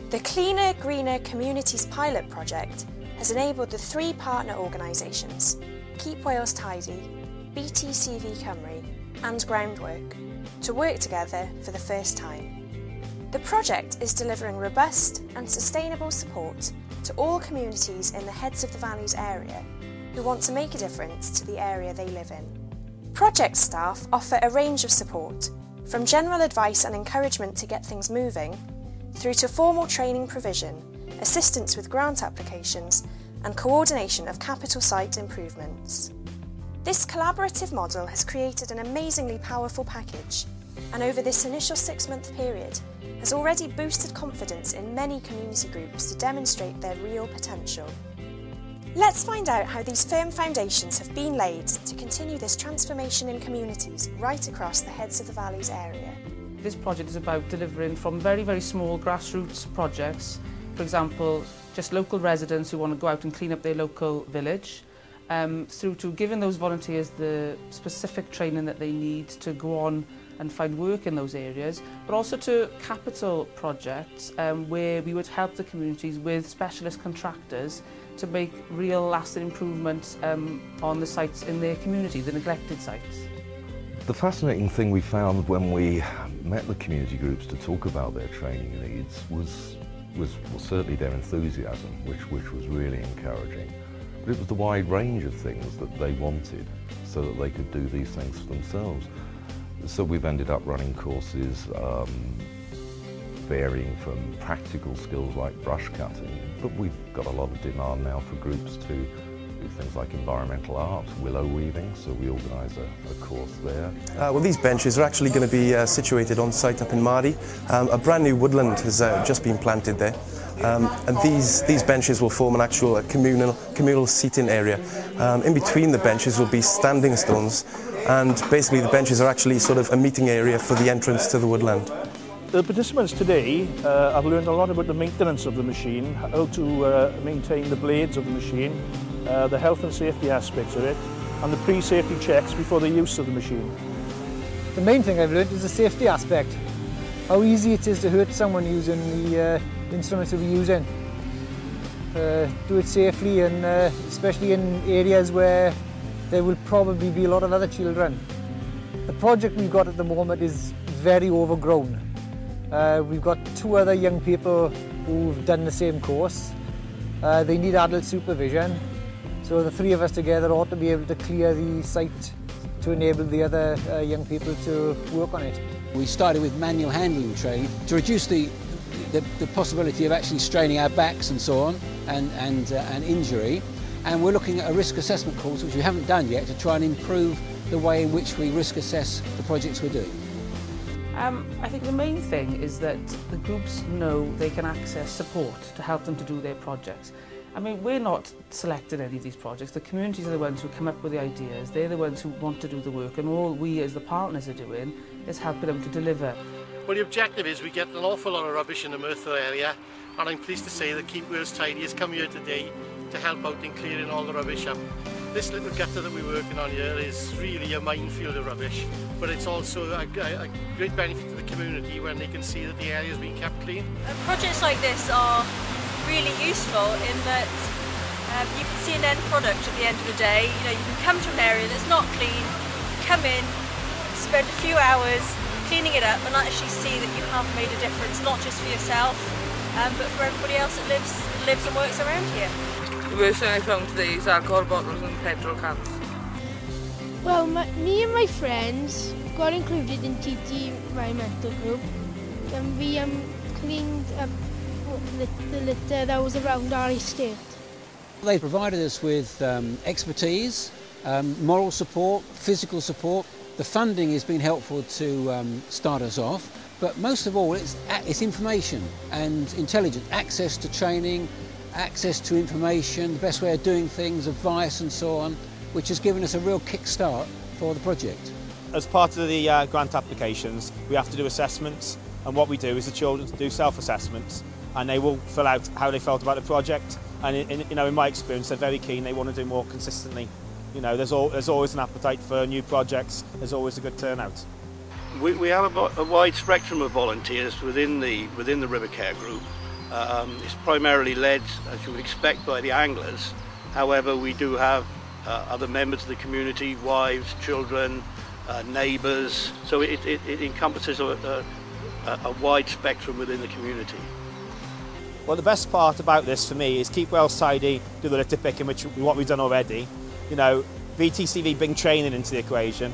The Cleaner, Greener Communities pilot project has enabled the 3 partner organisations, Keep Wales Tidy, BTCV Cymru and Groundwork, to work together for the first time. The project is delivering robust and sustainable support to all communities in the Heads of the Valleys area who want to make a difference to the area they live in. Project staff offer a range of support, from general advice and encouragement to get things moving, through to formal training provision, assistance with grant applications and coordination of capital site improvements. This collaborative model has created an amazingly powerful package, and over this initial 6-month period has already boosted confidence in many community groups to demonstrate their real potential. Let's find out how these firm foundations have been laid to continue this transformation in communities right across the Heads of the Valleys area. This project is about delivering from very, very small grassroots projects, for example, just local residents who want to go out and clean up their local village, through to giving those volunteers the specific training that they need to go on and find work in those areas, but also to capital projects where we would help the communities with specialist contractors to make real lasting improvements on the sites in their community, the neglected sites. The fascinating thing we found when we met the community groups to talk about their training needs was certainly their enthusiasm, which was really encouraging. But it was the wide range of things that they wanted so that they could do these things for themselves. So we've ended up running courses varying from practical skills like brush cutting, but we've got a lot of demand now for groups to do things like environmental art, willow weaving, so we organise a course there. Well, these benches are actually going to be situated on site up in Mardy. A brand new woodland has just been planted there. And these benches will form an actual communal seating area. In between the benches will be standing stones, and basically the benches are actually sort of a meeting area for the entrance to the woodland. The participants today have learned a lot about the maintenance of the machine, how to maintain the blades of the machine, the health and safety aspects of it, and the pre-safety checks before the use of the machine. The main thing I've learned is the safety aspect. How easy it is to hurt someone using the instruments that we're using. Do it safely, and especially in areas where there will probably be a lot of other children. The project we've got at the moment is very overgrown. We've got 2 other young people who've done the same course. They need adult supervision, so the 3 of us together ought to be able to clear the site to enable the other young people to work on it. We started with manual handling training to reduce the possibility of actually straining our backs and so on, and injury. And we're looking at a risk assessment course, which we haven't done yet, to try and improve the way in which we risk assess the projects we're doing. I think the main thing is that the groups know they can access support to help them to do their projects. I mean, we're not selecting any of these projects. The communities are the ones who come up with the ideas. They're the ones who want to do the work, and all we as the partners are doing is helping them to deliver. Well, the objective is we get an awful lot of rubbish in the Merthyr area, and I'm pleased to say that Keep Wales Tidy has come here today to help out in clearing all the rubbish up. This little gutter that we're working on here is really a minefield of rubbish, but it's also a great benefit to the community when they can see that the area is being kept clean. Projects like this are really useful in that you can see an end product at the end of the day. You know, you can come to an area that's not clean, come in, spend a few hours cleaning it up and actually see that you have made a difference, not just for yourself, but for everybody else that lives and works around here. The worst thing I found today is alcohol bottles and petrol cans. Well, me and my friends got included in TT Environmental Group, and we cleaned up the litter that was around our estate. They provided us with expertise, moral support, physical support. The funding has been helpful to start us off, but most of all it's information and intelligence, access to training, access to information, the best way of doing things, advice and so on, which has given us a real kick-start for the project. As part of the grant applications, we have to do assessments, and what we do is the children do self-assessments, and they will fill out how they felt about the project, and in my experience they're very keen, they want to do more consistently. You know, there's always an appetite for new projects, there's always a good turnout. We have a wide spectrum of volunteers within the River group. It's primarily led, as you would expect, by the anglers. However, we do have other members of the community, wives, children, neighbours, so it encompasses a wide spectrum within the community. Well, the best part about this for me is keep Wales tidy, do the litter picking, which what we've done already. You know, VTCV bring training into the equation,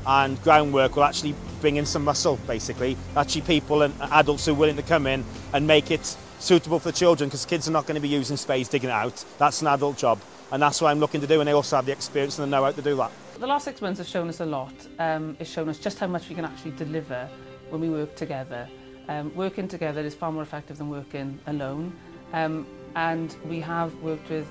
and groundwork will actually bring in some muscle, basically. Actually people and adults who are willing to come in and make it suitable for the children, because kids are not going to be using spades digging it out. That's an adult job, and that's what I'm looking to do, and they also have the experience and the know-how to do that. The last 6 months have shown us a lot. It's shown us just how much we can actually deliver when we work together. Working together is far more effective than working alone, and we have worked with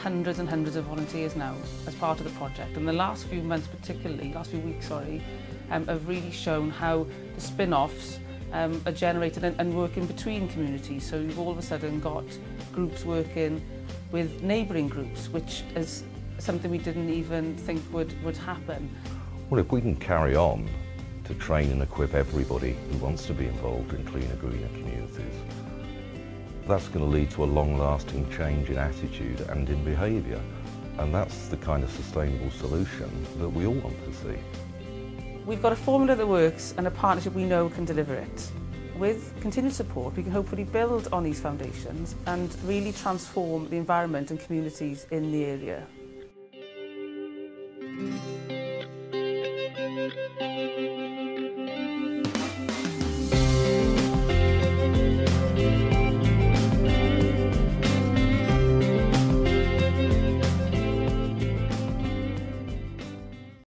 hundreds and hundreds of volunteers now as part of the project, and the last few months particularly, last few weeks sorry, have really shown how the spin-offs are generated and working between communities. So you've all of a sudden got groups working with neighbouring groups, which is something we didn't even think would happen. Well, if we can carry on to train and equip everybody who wants to be involved in cleaner, greener communities, that's going to lead to a long-lasting change in attitude and in behaviour. And that's the kind of sustainable solution that we all want to see. We've got a formula that works and a partnership we know can deliver it. With continued support, we can hopefully build on these foundations and really transform the environment and communities in the area.